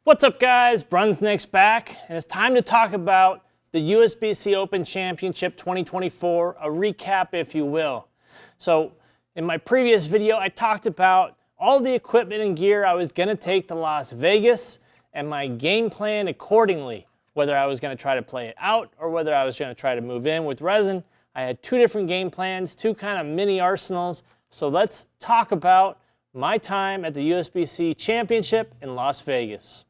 What's up, guys? Brunsnick's back, and it's time to talk about the USBC Open Championship 2024, a recap, if you will. So, in my previous video, I talked about all the equipment and gear I was going to take to Las Vegas and my game plan accordingly, whether I was going to try to play it out or whether I was going to try to move in with resin. I had two different game plans, two kind of mini arsenals. So let's talk about my time at the USBC Championship in Las Vegas.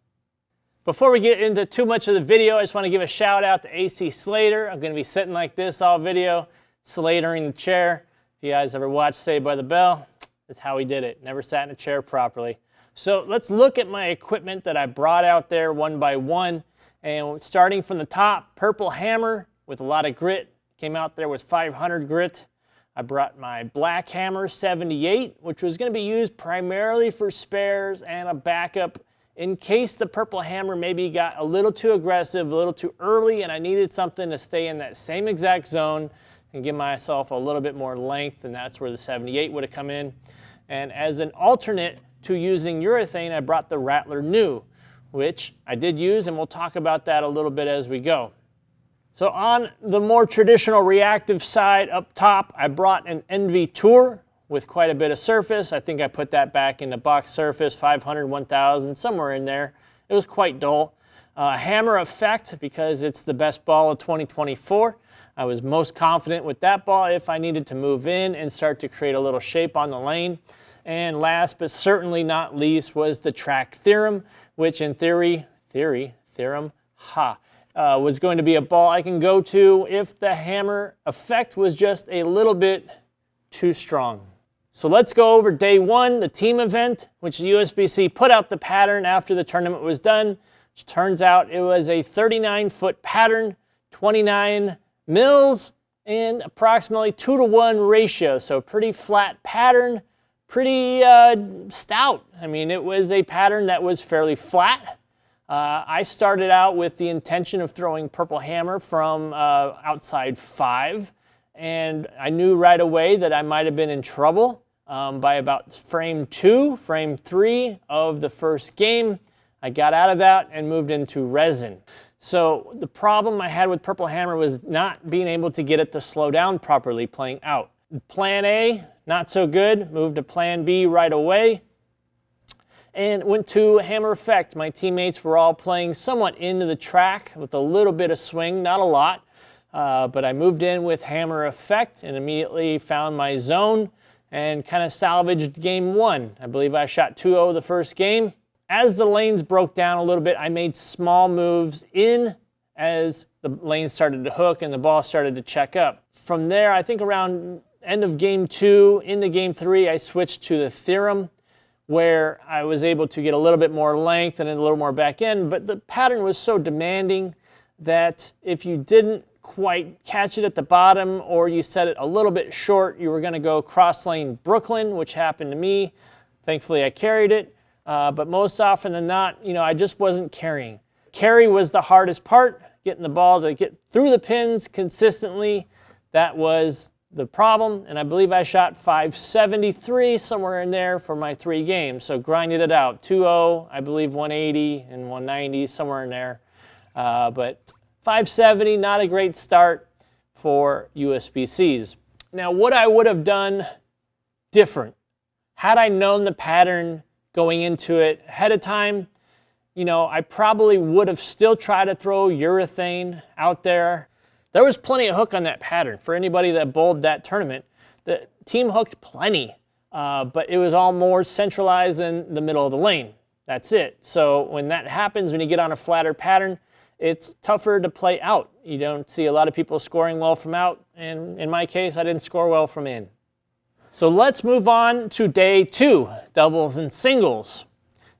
Before we get into too much of the video, I just want to give a shout out to AC Slater. I'm going to be sitting like this all video, Slatering the chair. If you guys ever watched Saved by the Bell, that's how he did it. Never sat in a chair properly. So let's look at my equipment that I brought out there one by one. And starting from the top, purple hammer with a lot of grit. Came out there with 500 grit. I brought my black hammer 78, which was going to be used primarily for spares and a backup in case the purple hammer maybe got a little too aggressive, a little too early, and I needed something to stay in that same exact zone and give myself a little bit more length, and that's where the 78 would have come in. And as an alternate to using urethane, I brought the Rattler New, which I did use, and we'll talk about that a little bit as we go. So on the more traditional reactive side up top, I brought an NV Tour with quite a bit of surface. I think I put that back into box surface, 500, 1000, somewhere in there. It was quite dull. Hammer Effect, because it's the best ball of 2024. I was most confident with that ball if I needed to move in and start to create a little shape on the lane. And last but certainly not least was the Track Theorem, which in theory, was going to be a ball I can go to if the Hammer Effect was just a little bit too strong. So let's go over day one, the team event, which the USBC put out the pattern after the tournament was done, which turns out it was a 39-foot pattern, 29 mils, and approximately 2-to-1 ratio. So pretty flat pattern, pretty stout. I mean, it was a pattern that was fairly flat. I started out with the intention of throwing purple hammer from outside 5, and I knew right away that I might have been in trouble. By about frame 2, frame 3 of the first game, I got out of that and moved into resin. So the problem I had with purple hammer was not being able to get it to slow down properly playing out. Plan A, not so good. Moved to plan B right away and went to Hammer Effect. My teammates were all playing somewhat into the track with a little bit of swing, not a lot. But I moved in with Hammer Effect and immediately found my zone and kind of salvaged game one. I believe I shot 2-0 the first game. As the lanes broke down a little bit, I made small moves in as the lanes started to hook and the ball started to check up. From there, I think around end of game 2, into game 3, I switched to the Theorem, where I was able to get a little bit more length and a little more back end, but the pattern was so demanding that if you didn't quite catch it at the bottom or you set it a little bit short, you were going to go cross lane Brooklyn, which happened to me. Thankfully I carried it, but most often than not, I just wasn't carrying. Carry was the hardest part, getting the ball to get through the pins consistently. That was the problem, and I believe I shot 573 somewhere in there for my 3 games, so grinded it out. 2-0, I believe 180 and 190, somewhere in there, but 570, not a great start for USBCs. Now, what I would have done different, had I known the pattern going into it ahead of time, I probably would have still tried to throw urethane out there. There was plenty of hook on that pattern. For anybody that bowled that tournament, the team hooked plenty, but it was all more centralized in the middle of the lane. That's it. So when that happens, when you get on a flatter pattern, it's tougher to play out. You don't see a lot of people scoring well from out, and in my case, I didn't score well from in. So let's move on to day 2, doubles and singles.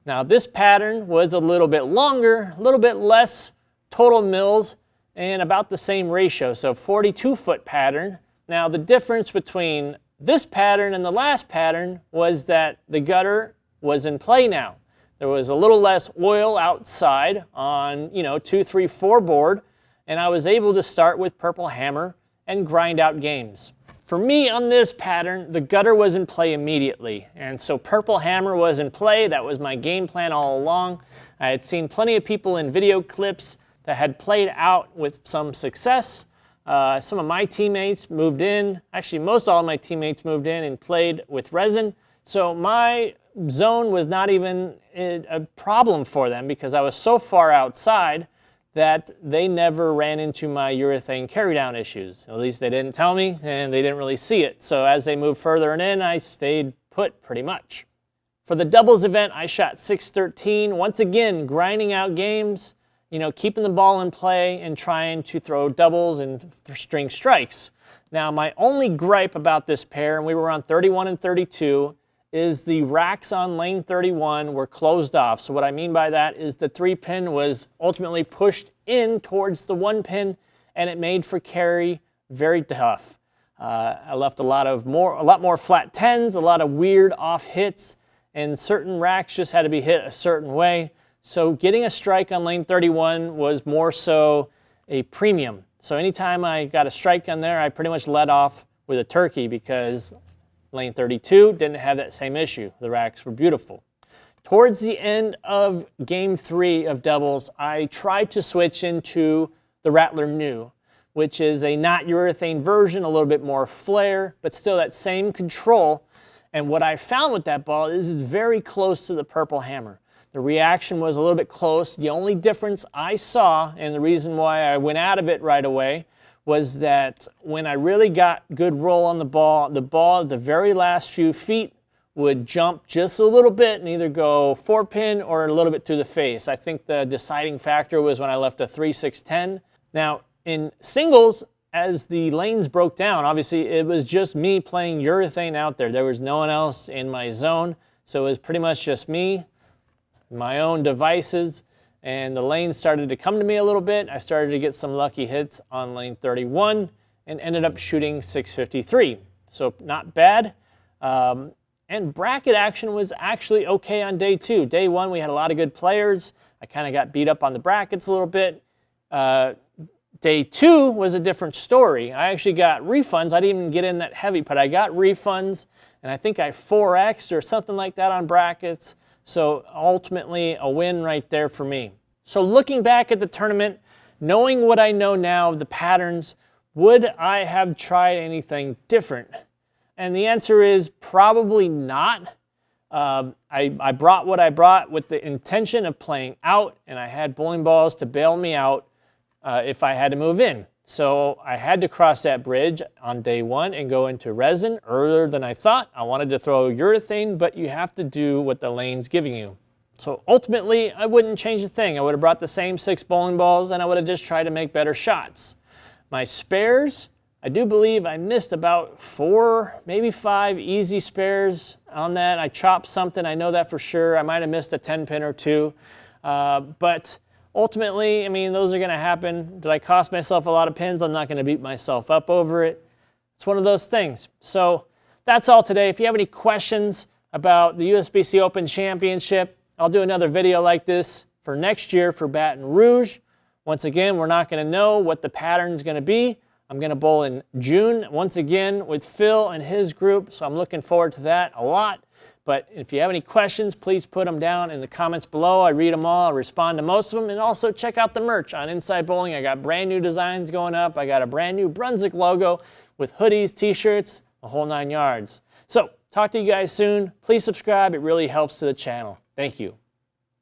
Now this pattern was a little bit longer, a little bit less total mils, and about the same ratio, so 42-foot pattern. Now the difference between this pattern and the last pattern was that the gutter was in play now. There was a little less oil outside on, 2, 3, 4 board, and I was able to start with purple hammer and grind out games. For me on this pattern, the gutter was in play immediately. And so purple hammer was in play. That was my game plan all along. I had seen plenty of people in video clips that had played out with some success. Some of my teammates moved in. Actually, most all of my teammates moved in and played with resin. So my zone was not even a problem for them because I was so far outside that they never ran into my urethane carry down issues. At least they didn't tell me and they didn't really see it. So as they moved further in, I stayed put pretty much. For the doubles event, I shot 613. Once again, grinding out games, you know, keeping the ball in play and trying to throw doubles and string strikes. Now, my only gripe about this pair, and we were on 31 and 32, is the racks on lane 31 were closed off. So what I mean by that is the 3-pin was ultimately pushed in towards the 1-pin, and it made for carry very tough. I left a lot more flat 10s, a lot of weird off hits, and certain racks just had to be hit a certain way. So getting a strike on lane 31 was more so a premium. So anytime I got a strike on there, I pretty much let off with a turkey because lane 32 didn't have that same issue. The racks were beautiful. Towards the end of game 3 of doubles, I tried to switch into the Rattler New, which is a not urethane version, a little bit more flare, but still that same control. And what I found with that ball is it's very close to the purple hammer. The reaction was a little bit close. The only difference I saw, and the reason why I went out of it right away, was that when I really got good roll on the ball at the very last few feet would jump just a little bit and either go 4-pin or a little bit through the face. I think the deciding factor was when I left a 3-6-10. Now, in singles, as the lanes broke down, obviously it was just me playing urethane out there. There was no one else in my zone, so it was pretty much just me, my own devices, and the lanes started to come to me a little bit. I started to get some lucky hits on lane 31 and ended up shooting 653. So not bad. And bracket action was actually okay on day 2. Day 1, we had a lot of good players. I kind of got beat up on the brackets a little bit. Day 2 was a different story. I actually got refunds. I didn't even get in that heavy, but I got refunds, and I think I 4x'd or something like that on brackets. So ultimately, a win right there for me. So looking back at the tournament, knowing what I know now of the patterns, would I have tried anything different? And the answer is probably not. I brought what I brought with the intention of playing out, and I had bowling balls to bail me out if I had to move in. So I had to cross that bridge on day 1 and go into resin earlier than I thought. I wanted to throw urethane, but you have to do what the lane's giving you. So ultimately, I wouldn't change a thing. I would have brought the same 6 bowling balls and I would have just tried to make better shots. My spares, I do believe I missed about 4, maybe 5 easy spares on that. I chopped something, I know that for sure. I might have missed a 10-pin or 2, but ultimately, I mean, those are going to happen. Did I cost myself a lot of pins? I'm not going to beat myself up over it. It's one of those things. So that's all today. If you have any questions about the USBC Open Championship, I'll do another video like this for next year for Baton Rouge. Once again, we're not going to know what the pattern is going to be. I'm going to bowl in June once again with Phil and his group, so I'm looking forward to that a lot. But if you have any questions, please put them down in the comments below. I read them all. I respond to most of them. And also check out the merch on Inside Bowling. I got brand new designs going up. I got a brand new Brunswick logo with hoodies, t-shirts, the whole 9 yards. So talk to you guys soon. Please subscribe. It really helps to the channel. Thank you.